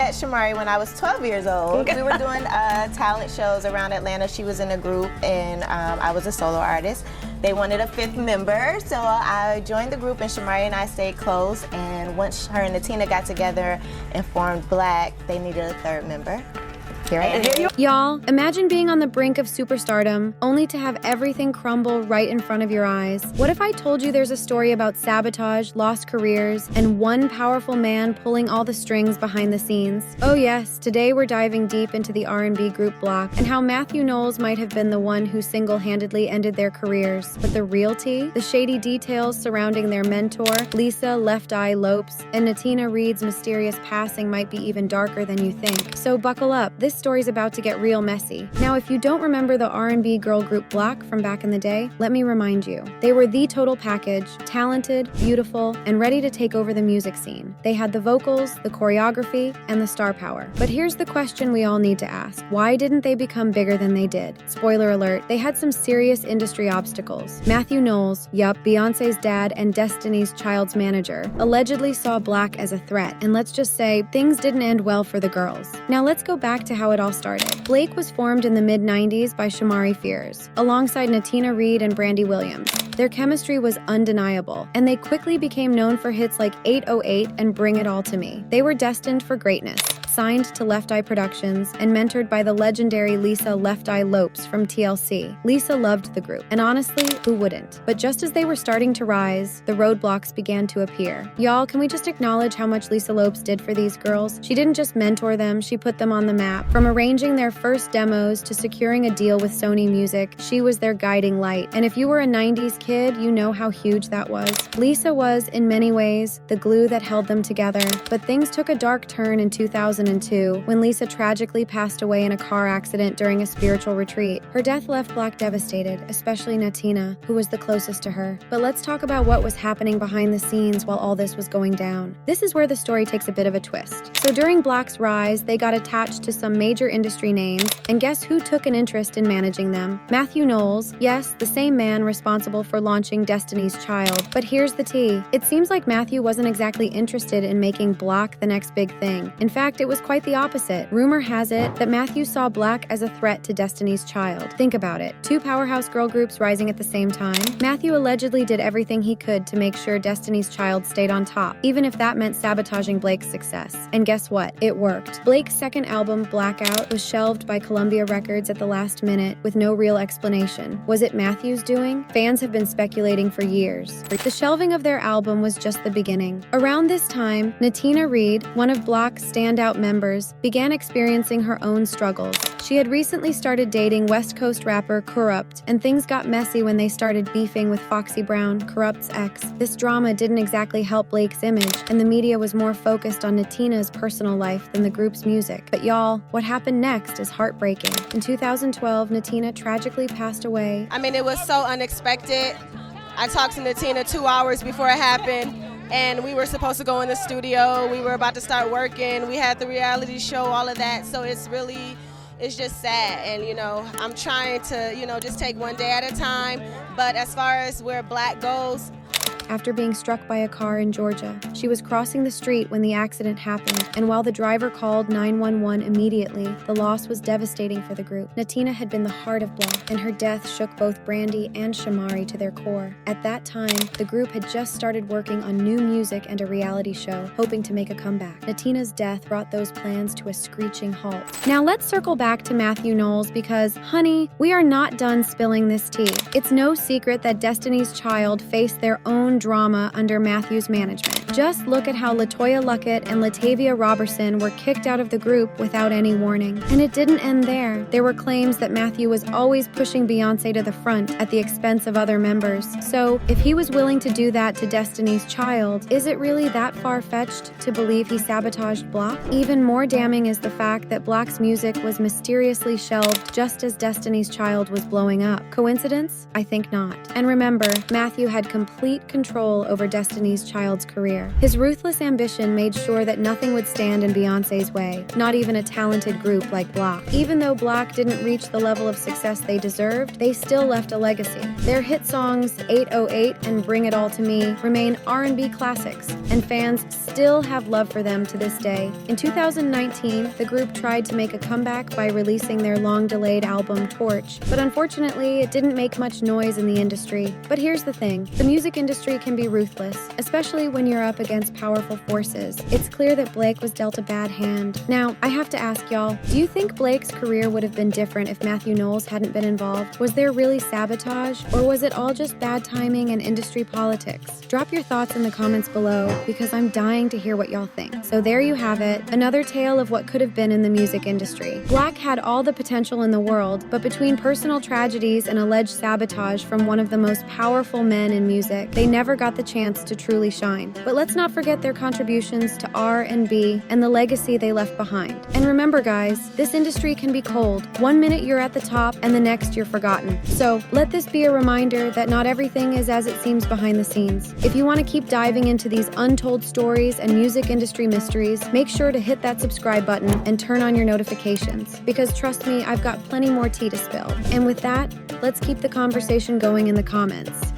met Shamari when I was 12 years old. We were doing talent shows around Atlanta. She was in a group, and I was a solo artist. They wanted a 5th member, so I joined the group, and Shamari and I stayed close. And once her and Natina got together and formed Blaque, they needed a 3rd member. Here I am. Y'all, imagine being on the brink of superstardom, only to have everything crumble right in front of your eyes. What if I told you there's a story about sabotage, lost careers, and one powerful man pulling all the strings behind the scenes? Oh yes, today we're diving deep into the R&B group Blaque and how Mathew Knowles might have been the one who single-handedly ended their careers. But the real tea? The shady details surrounding their mentor, Lisa Left Eye Lopes, and Natina Reed's mysterious passing might be even darker than you think. So buckle up. This story's about to get real messy. Now, if you don't remember the R&B girl group Blaque from back in the day, let me remind you. They were the total package, talented, beautiful, and ready to take over the music scene. They had the vocals, the choreography, and the star power. But here's the question we all need to ask. Why didn't they become bigger than they did? Spoiler alert, they had some serious industry obstacles. Mathew Knowles, Beyonce's dad and Destiny's Child's manager, allegedly saw Blaque as a threat, and let's just say, things didn't end well for the girls. Now let's go back to how it all started. Blaque was formed in the mid-90s by Shamari Fears, alongside Natina Reed and Brandy Williams. Their chemistry was undeniable, and they quickly became known for hits like 808 and Bring It All to Me. They were destined for greatness. Signed to Left Eye Productions and mentored by the legendary Lisa Left Eye Lopes from TLC. Lisa loved the group, and honestly, who wouldn't? But just as they were starting to rise, the roadblocks began to appear. Y'all, can we just acknowledge how much Lisa Lopes did for these girls? She didn't just mentor them, she put them on the map. From arranging their first demos to securing a deal with Sony Music, she was their guiding light. And if you were a 90s kid, you know how huge that was. Lisa was, in many ways, the glue that held them together. But things took a dark turn in 2002 when Lisa tragically passed away in a car accident during a spiritual retreat. Her death left Blaque devastated, especially Natina, who was the closest to her. But let's talk about what was happening behind the scenes while all this was going down. This is where the story takes a bit of a twist. So during Blaque's rise, they got attached to some major industry names, and guess who took an interest in managing them? Mathew Knowles, yes, the same man responsible for launching Destiny's Child. But here's the tea. It seems like Mathew wasn't exactly interested in making Blaque the next big thing. In fact, it was quite the opposite. Rumor has it that Mathew saw Blaque as a threat to Destiny's Child. Think about it. 2 powerhouse girl groups rising at the same time. Mathew allegedly did everything he could to make sure Destiny's Child stayed on top, even if that meant sabotaging Blaque's success. And guess what? It worked. Blaque's second album, Blackout, was shelved by Columbia Records at the last minute with no real explanation. Was it Mathew's doing? Fans have been speculating for years. The shelving of their album was just the beginning. Around this time, Natina Reed, one of Blaque's standout members, began experiencing her own struggles. She had recently started dating West Coast rapper Kurupt, and things got messy when they started beefing with Foxy Brown, Kurupt's ex. This drama didn't exactly help Blaque's image, and the media was more focused on Natina's personal life than the group's music. But y'all, what happened next is heartbreaking. In 2012, Natina tragically passed away. I mean, it was so unexpected. I talked to Natina 2 hours before it happened. And we were supposed to go in the studio. We were about to start working. We had the reality show, all of that. So it's just sad. And, I'm trying to, just take one day at a time. But as far as where Blaque goes, after being struck by a car in Georgia. She was crossing the street when the accident happened, and while the driver called 911 immediately, the loss was devastating for the group. Natina had been the heart of Blaque, and her death shook both Brandy and Shamari to their core. At that time, the group had just started working on new music and a reality show, hoping to make a comeback. Natina's death brought those plans to a screeching halt. Now let's circle back to Mathew Knowles because, honey, we are not done spilling this tea. It's no secret that Destiny's Child faced their own drama under Mathew's management. Just look at how LaToya Luckett and Latavia Robertson were kicked out of the group without any warning. And it didn't end there. There were claims that Mathew was always pushing Beyonce to the front at the expense of other members. So, if he was willing to do that to Destiny's Child, is it really that far-fetched to believe he sabotaged Blaque? Even more damning is the fact that Blaque's music was mysteriously shelved just as Destiny's Child was blowing up. Coincidence? I think not. And remember, Mathew had complete control over Destiny's Child's career. career. His ruthless ambition made sure that nothing would stand in Beyoncé's way, not even a talented group like Blaque. Even though Blaque didn't reach the level of success they deserved, they still left a legacy. Their hit songs 808 and Bring It All to Me remain R&B classics, and fans still have love for them to this day. In 2019, the group tried to make a comeback by releasing their long-delayed album Torch, but unfortunately, it didn't make much noise in the industry. But here's the thing, the music industry can be ruthless, especially when you're up against powerful forces. It's clear that Blaque was dealt a bad hand. Now, I have to ask y'all, do you think Blake's career would have been different if Mathew Knowles hadn't been involved? Was there really sabotage, or was it all just bad timing and industry politics? Drop your thoughts in the comments below, because I'm dying to hear what y'all think. So there you have it, another tale of what could have been in the music industry. Blaque had all the potential in the world, but between personal tragedies and alleged sabotage from one of the most powerful men in music, they never got the chance to truly shine. But let's not forget their contributions to R&B and the legacy they left behind. And remember guys, this industry can be cold. One minute you're at the top and the next you're forgotten. So let this be a reminder that not everything is as it seems behind the scenes. If you want to keep diving into these untold stories and music industry mysteries, make sure to hit that subscribe button and turn on your notifications, because trust me, I've got plenty more tea to spill. And with that, let's keep the conversation going in the comments.